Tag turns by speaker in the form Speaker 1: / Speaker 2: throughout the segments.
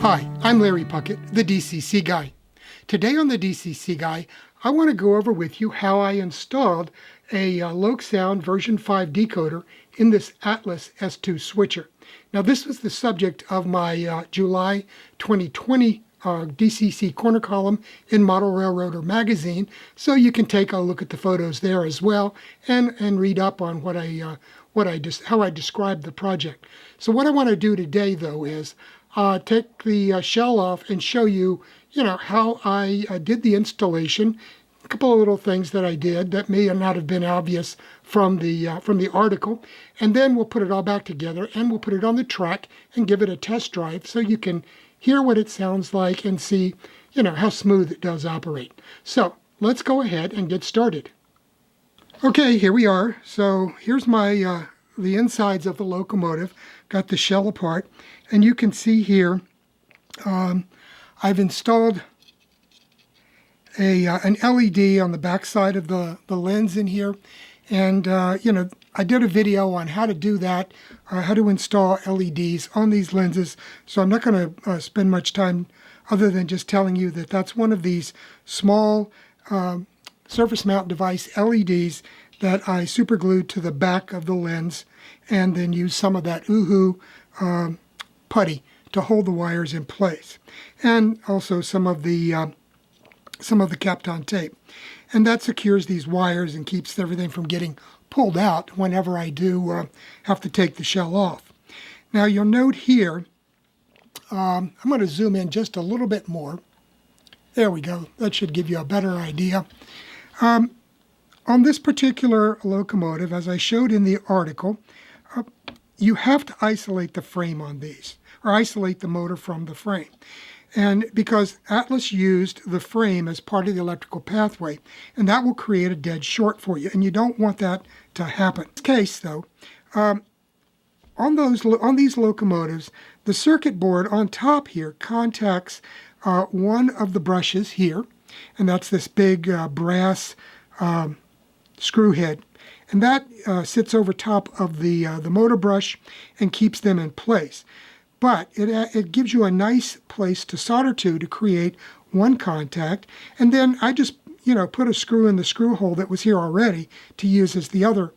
Speaker 1: Hi, I'm Larry Puckett, the DCC Guy. Today on the DCC Guy, I want to go over with you how I installed a LokSound version 5 decoder in this Atlas S2 switcher. Now this was the subject of my July 2020 DCC Corner column in Model Railroader magazine, so you can take a look at the photos there as well and read up on how I described the project. So what I want to do today though is take the shell off and show you, how I did the installation. A couple of little things that I did that may not have been obvious from the article, and then we'll put it all back together and we'll put it on the track and give it a test drive so you can hear what it sounds like and see, how smooth it does operate. So let's go ahead and get started. Okay, here we are. So here's my the insides of the Locomotive. Got the shell apart, and you can see here I've installed an LED on the back side of the lens in here, and I did a video on how to do that, how to install LEDs on these lenses, so I'm not going to spend much time other than just telling you that that's one of these small surface mount device LEDs that I super glued to the back of the lens and then used some of that Uhu putty to hold the wires in place, and also some of the Kapton tape. And that secures these wires and keeps everything from getting pulled out whenever I do have to take the shell off. Now you'll note here, I'm going to zoom in just a little bit more. There we go. That should give you a better idea. On this particular Locomotive, as I showed in the article, you have to isolate the frame on these, or isolate the motor from the frame. And because Atlas used the frame as part of the electrical pathway, and that will create a dead short for you, and you don't want that to happen. In this case, though, on these locomotives, the circuit board on top here contacts one of the brushes here, and that's this big brass screw head, and that sits over top of the motor brush and keeps them in place. But it gives you a nice place to solder to create one contact, and then I just put a screw in the screw hole that was here already to use as the other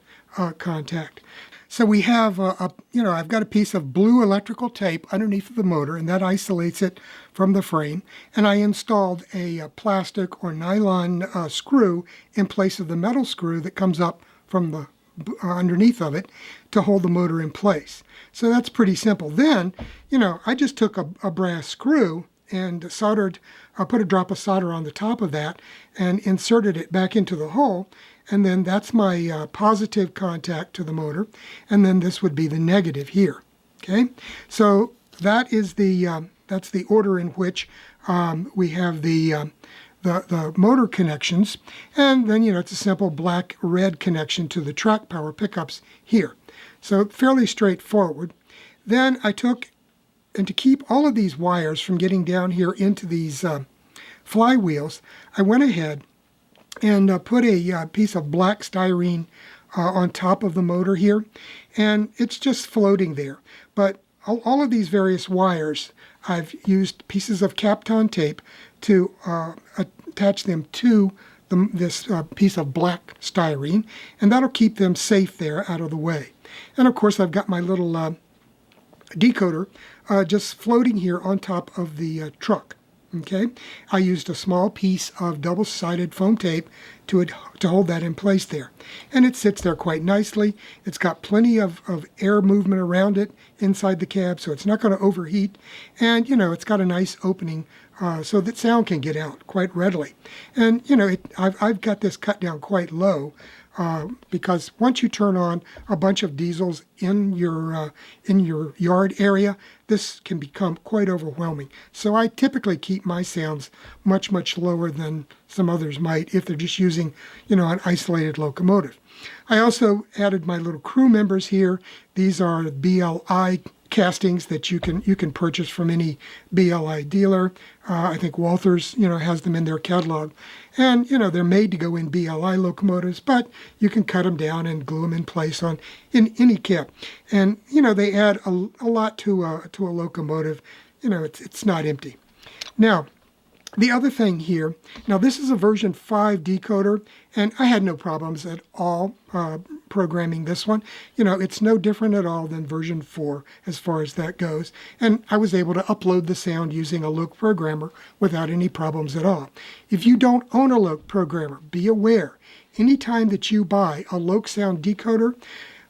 Speaker 1: contact. So we have I've got a piece of blue electrical tape underneath the motor, and that isolates it from the frame. And I installed a plastic or nylon screw in place of the metal screw that comes up from the underneath of it to hold the motor in place. So that's pretty simple. Then, I just took a brass screw and soldered, put a drop of solder on the top of that and inserted it back into the hole. And then that's my positive contact to the motor. And then this would be the negative here. Okay, so that is that's the order in which we have the motor connections, and then it's a simple black-red connection to the track power pickups here. So fairly straightforward. Then I took, and to keep all of these wires from getting down here into these flywheels, I went ahead and put a piece of black styrene on top of the motor here, and it's just floating there. But all of these various wires, I've used pieces of Kapton tape to attach them to this piece of black styrene, and that'll keep them safe there out of the way. And of course I've got my little decoder just floating here on top of the truck. Okay, I used a small piece of double-sided foam tape to hold that in place there. And it sits there quite nicely. It's got plenty of air movement around it inside the cab, so it's not going to overheat. And, it's got a nice opening so that sound can get out quite readily. And, I've got this cut down quite low because once you turn on a bunch of diesels in your yard area, this can become quite overwhelming. So I typically keep my sounds much, much lower than some others might if they're just using, an isolated locomotive. I also added my little crew members here. These are BLI castings that you can purchase from any BLI dealer. I think Walthers, has them in their catalog. And, they're made to go in BLI locomotives, but you can cut them down and glue them in place in any cab. And, they add a lot to a locomotive. it's not empty. Now, the other thing here, now this is a version 5 decoder, and I had no problems at all programming this one. It's no different at all than version 4 as far as that goes. And I was able to upload the sound using a Loc programmer without any problems at all. If you don't own a Loc programmer, be aware, anytime that you buy a LokSound decoder,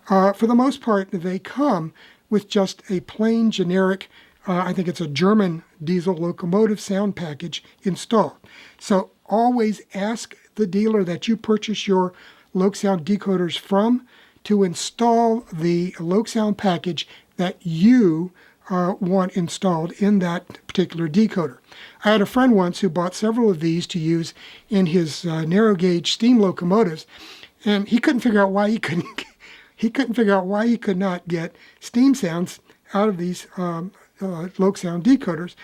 Speaker 1: for the most part, they come with just a plain generic I think it's a German diesel locomotive sound package installed. So always ask the dealer that you purchase your LokSound decoders from to install the LokSound package that you want installed in that particular decoder. I had a friend once who bought several of these to use in his narrow gauge steam locomotives, and he couldn't figure out why he couldn't. He couldn't figure out why he could not get steam sounds out of these LokSound decoders.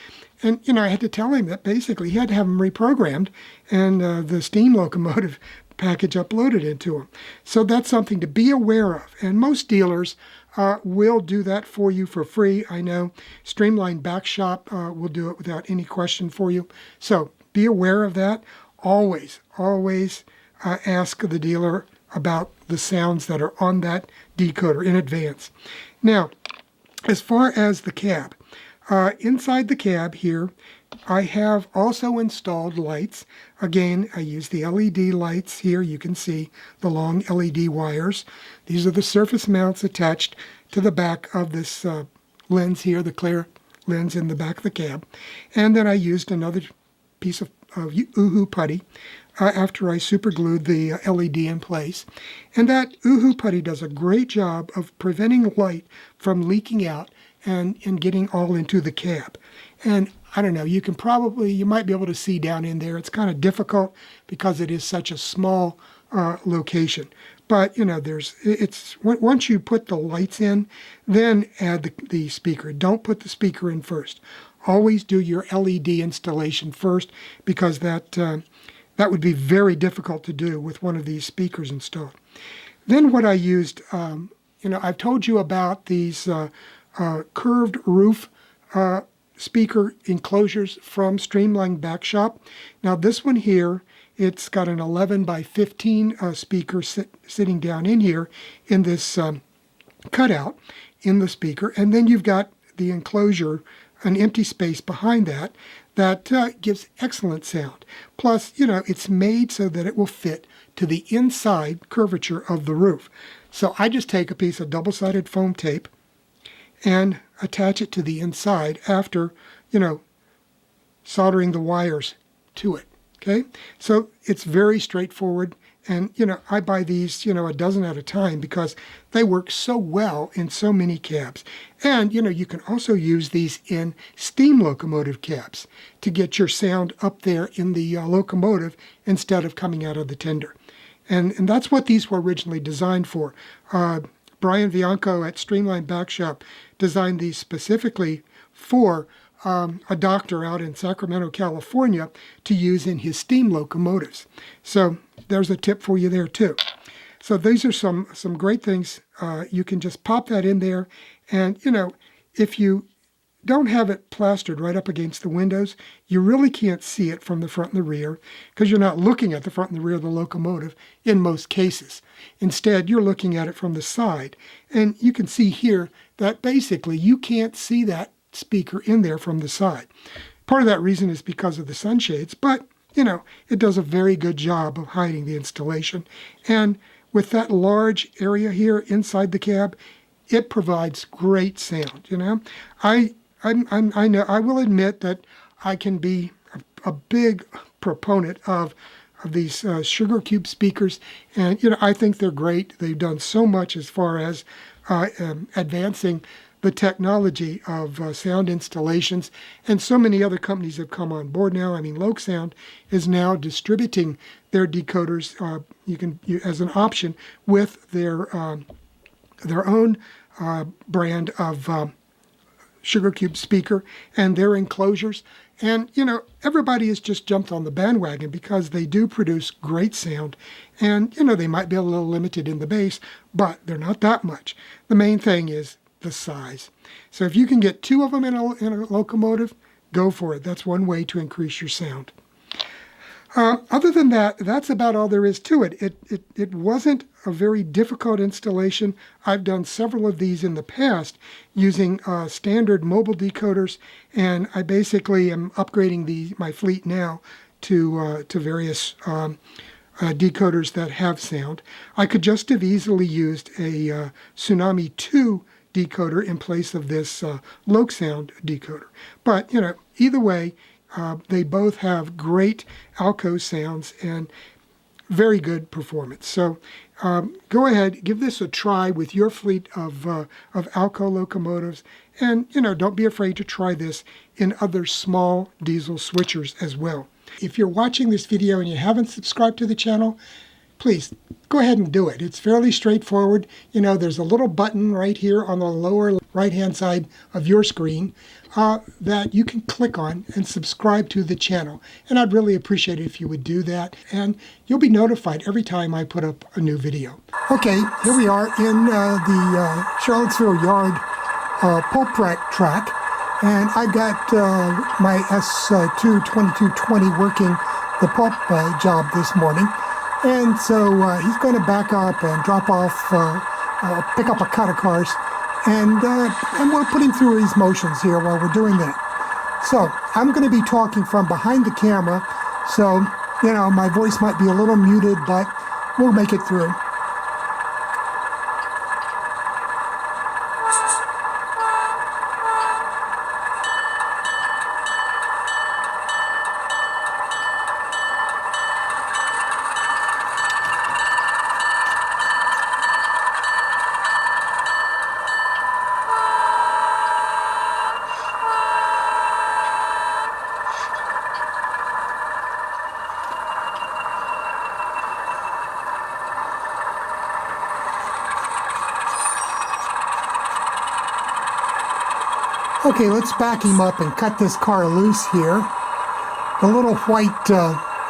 Speaker 1: And, I had to tell him that basically he had to have them reprogrammed and the steam locomotive package uploaded into them. So that's something to be aware of. And most dealers will do that for you for free. I know Streamline Backshop will do it without any question for you. So be aware of that. Always ask the dealer about the sounds that are on that decoder in advance. Now, as far as the cab, inside the cab here, I have also installed lights. Again, I use the LED lights here. You can see the long LED wires. These are the surface mounts attached to the back of this lens here, the clear lens in the back of the cab. And then I used another piece of Uhu putty after I super glued the LED in place. And that Uhu putty does a great job of preventing light from leaking out and getting all into the cab. And I don't know, you might be able to see down in there. It's kind of difficult because it is such a small location. But, once you put the lights in, then add the speaker. Don't put the speaker in first. Always do your LED installation first, because that would be very difficult to do with one of these speakers installed. Then what I used, I've told you about these curved roof speaker enclosures from Streamline Backshop. Now this one here, it's got an 11 by 15 speaker sitting down in here in this cutout in the speaker. And then you've got the enclosure, an empty space behind that gives excellent sound. Plus, it's made so that it will fit to the inside curvature of the roof. So I just take a piece of double-sided foam tape and attach it to the inside after, soldering the wires to it. Okay, so it's very straightforward. And, I buy these, a dozen at a time because they work so well in so many cabs. And, you can also use these in steam locomotive cabs to get your sound up there in the locomotive instead of coming out of the tender. And that's what these were originally designed for. Brian Bianco at Streamline Backshop designed these specifically for a doctor out in Sacramento, California, to use in his steam locomotives. So there's a tip for you there too. So these are some great things. You can just pop that in there, and if you don't have it plastered right up against the windows, you really can't see it from the front and the rear because you're not looking at the front and the rear of the locomotive in most cases. Instead, you're looking at it from the side, and you can see here that basically you can't see that speaker in there from the side. Part of that reason is because of the sunshades, but it does a very good job of hiding the installation. And with that large area here inside the cab, it provides great sound. I know, I will admit that I can be a big proponent of these sugar cube speakers, and I think they're great. They've done so much as far as advancing the technology of sound installations, and so many other companies have come on board now. I mean, LokSound is now distributing their decoders as an option with their own brand of sugar cube speaker and their enclosures. And everybody has just jumped on the bandwagon because they do produce great sound, and they might be a little limited in the bass, but they're not that much. The main thing is the size. So if you can get 2 of them in a locomotive, go for it. That's one way to increase your sound. Other than that, that's about all there is to it. It wasn't a very difficult installation. I've done several of these in the past using standard mobile decoders, and I basically am upgrading my fleet now to various decoders that have sound. I could just have easily used a Tsunami 2 decoder in place of this LokSound decoder. But, either way, they both have great Alco sounds and very good performance. So go ahead, give this a try with your fleet of Alco locomotives, and don't be afraid to try this in other small diesel switchers as well. If you're watching this video and you haven't subscribed to the channel, please go ahead and do it. It's fairly straightforward. There's a little button right here on the lower right-hand side of your screen that you can click on and subscribe to the channel. And I'd really appreciate it if you would do that. And you'll be notified every time I put up a new video. Okay, here we are in the Charlottesville Yard pulp prep track. And I got my S2 2220 working the pulp job this morning. And so he's going to back up and drop off, pick up a cut of cars, and we'll put him through his motions here while we're doing that. So I'm going to be talking from behind the camera, so my voice might be a little muted, but we'll make it through. Okay, let's back him up and cut this car loose here. The little white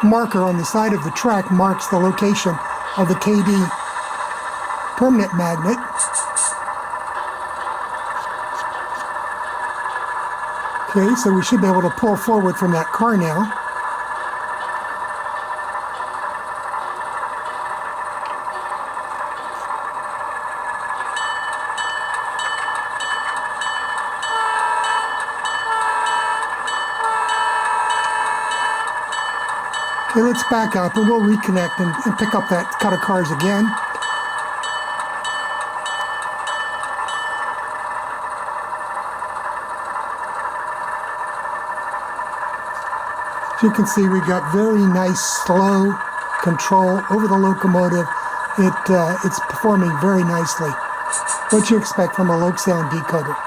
Speaker 1: marker on the side of the track marks the location of the KD permanent magnet. Okay, so we should be able to pull forward from that car now. Okay, let's back up and we'll reconnect and pick up that cut of cars again. As you can see, we got very nice slow control over the locomotive. It's performing very nicely. What you expect from a LokSound decoder.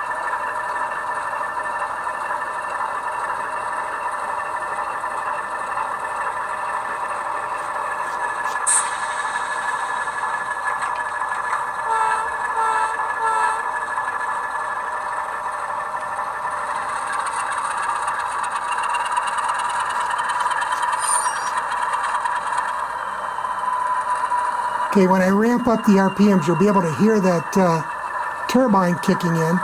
Speaker 1: Okay, when I ramp up the RPMs, you'll be able to hear that turbine kicking in.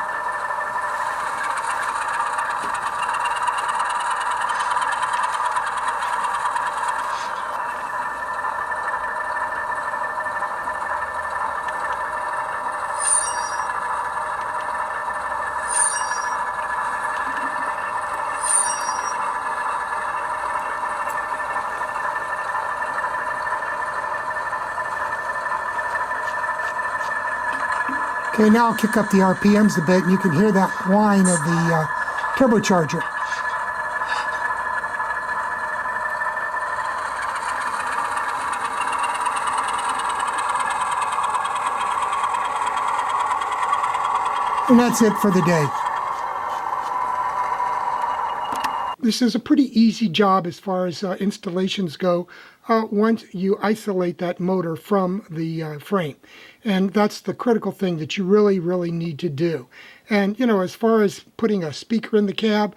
Speaker 1: Okay, now I'll kick up the RPMs a bit and you can hear that whine of the turbocharger. And that's it for the day. This is a pretty easy job as far as installations go once you isolate that motor from the frame. And that's the critical thing that you really, really need to do. And, as far as putting a speaker in the cab,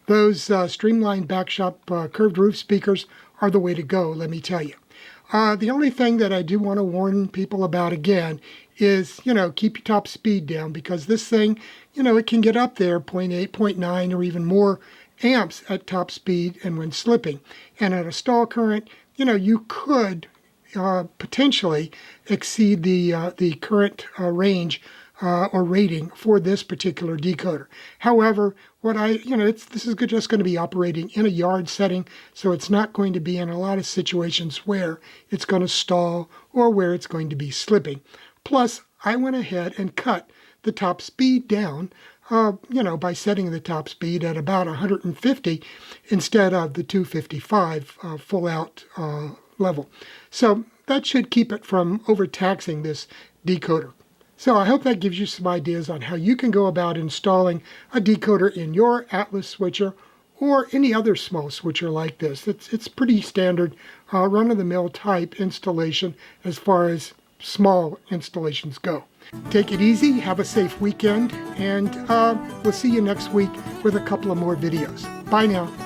Speaker 1: those streamlined backshop curved roof speakers are the way to go, let me tell you. The only thing that I do want to warn people about again is, keep your top speed down, because this thing, it can get up there 0.8, 0.9, or even more amps at top speed and when slipping. And at a stall current, you could potentially exceed the current range or rating for this particular decoder. However, this is just going to be operating in a yard setting, so it's not going to be in a lot of situations where it's going to stall or where it's going to be slipping. Plus, I went ahead and cut the top speed down, by setting the top speed at about 150 instead of the 255 full out level. So that should keep it from overtaxing this decoder. So I hope that gives you some ideas on how you can go about installing a decoder in your Atlas switcher or any other small switcher like this. It's pretty standard run-of-the-mill type installation as far as small installations go. Take it easy, have a safe weekend, and we'll see you next week with a couple of more videos. Bye now.